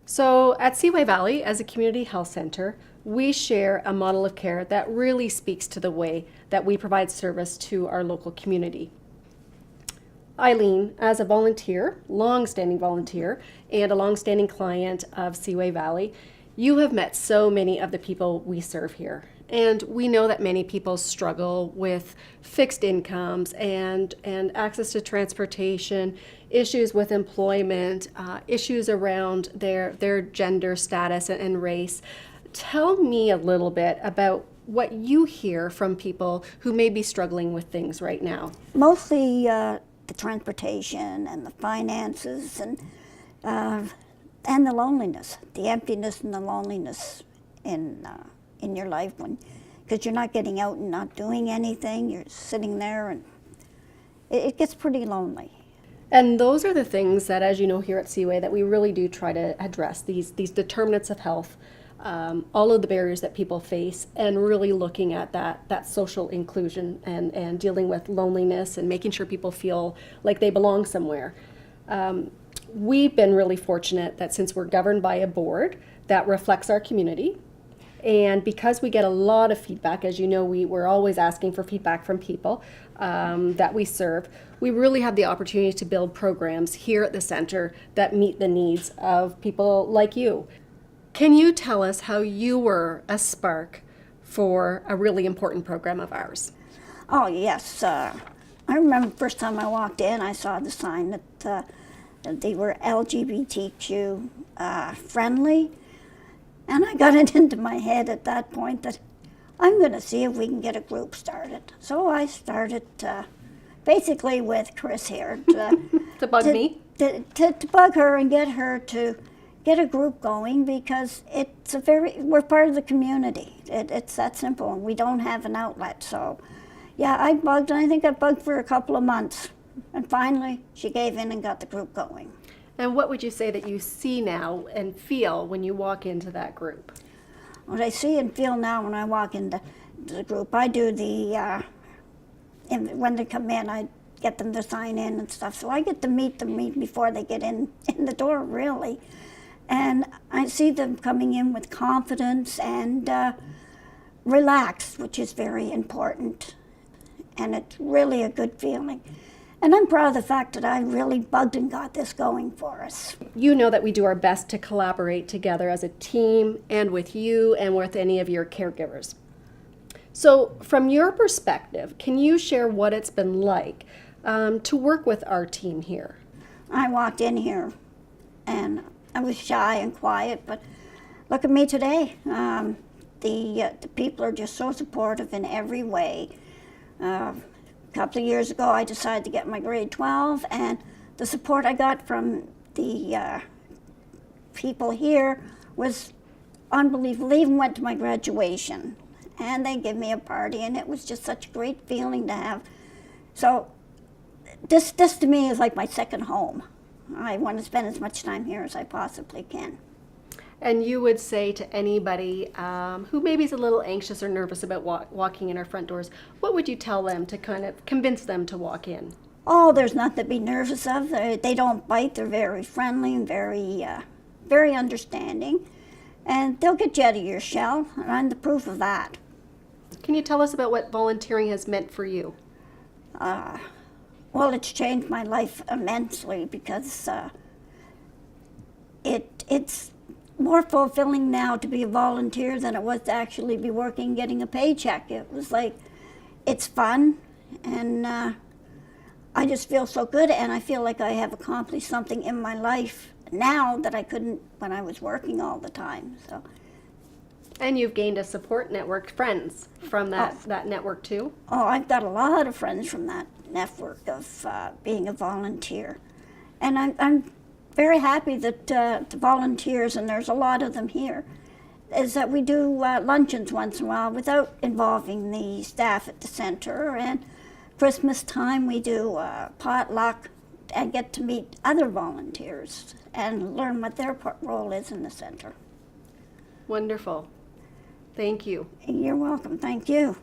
So at Seaway Valley, as a community health center, we share a model of care that really speaks to the way that we provide service to our local community. Eileen, as a volunteer, long-standing volunteer, and a long-standing client of Seaway Valley, you have met so many of the people we serve here. And we know that many people struggle with fixed incomes and access to transportation, issues with employment, issues around their gender status and race. Tell me a little bit about what you hear from people who may be struggling with things right now. Mostly the transportation and the finances and the loneliness, the emptiness and the loneliness in your life, because you're not getting out and not doing anything. You're sitting there, and it gets pretty lonely. And those are the things that, as you know, here at Seaway, that we really do try to address, these determinants of health, all of the barriers that people face, and really looking at that social inclusion and dealing with loneliness and making sure people feel like they belong somewhere. We've been really fortunate that since we're governed by a board that reflects our community, and because we get a lot of feedback, as you know, we're always asking for feedback from people that we serve, we really have the opportunity to build programs here at the center that meet the needs of people like you. Can you tell us how you were a spark for a really important program of ours? Oh, yes. I remember the first time I walked in, I saw the sign that they were LGBTQ friendly. And I got it into my head at that point that I'm going to see if we can get a group started. So I started basically with Chris here To bug me? To bug her and get her to get a group going, because we're part of the community. It's that simple, and we don't have an outlet. So yeah, I bugged, and I think I bugged for a couple of months. And finally, she gave in and got the group going. And what would you say that you see now and feel when you walk into that group? What I see and feel now when I walk into the group, I do when they come in, I get them to sign in and stuff. So I get to meet them before they get in the door, really. And I see them coming in with confidence and relaxed, which is very important. And it's really a good feeling. And I'm proud of the fact that I really bugged and got this going for us. You know that we do our best to collaborate together as a team, and with you and with any of your caregivers. So from your perspective, can you share what it's been like to work with our team here? I walked in here and I was shy and quiet, but look at me today. The people are just so supportive in every way. A couple of years ago, I decided to get my grade 12, and the support I got from the people here was unbelievable. They even went to my graduation, and they gave me a party, and it was just such a great feeling to have. So this to me is like my second home. I want to spend as much time here as I possibly can. And you would say to anybody who maybe is a little anxious or nervous about walking in our front doors, what would you tell them to kind of convince them to walk in? Oh, there's nothing to be nervous of. They don't bite. They're very friendly and very understanding. And they'll get you out of your shell, and I'm the proof of that. Can you tell us about what volunteering has meant for you? Well, it's changed my life immensely, because it's more fulfilling now to be a volunteer than it was to actually be working, getting a paycheck. It was like, it's fun, and I just feel so good, and I feel like I have accomplished something in my life now that I couldn't when I was working all the time. So. And you've gained a support network, friends from that network too? Oh, I've got a lot of friends from that network of being a volunteer. And I'm very happy that the volunteers, and there's a lot of them here, is that we do luncheons once in a while without involving the staff at the center. And Christmas time we do potluck and get to meet other volunteers and learn what their role is in the center. Wonderful. Thank you. You're welcome. Thank you.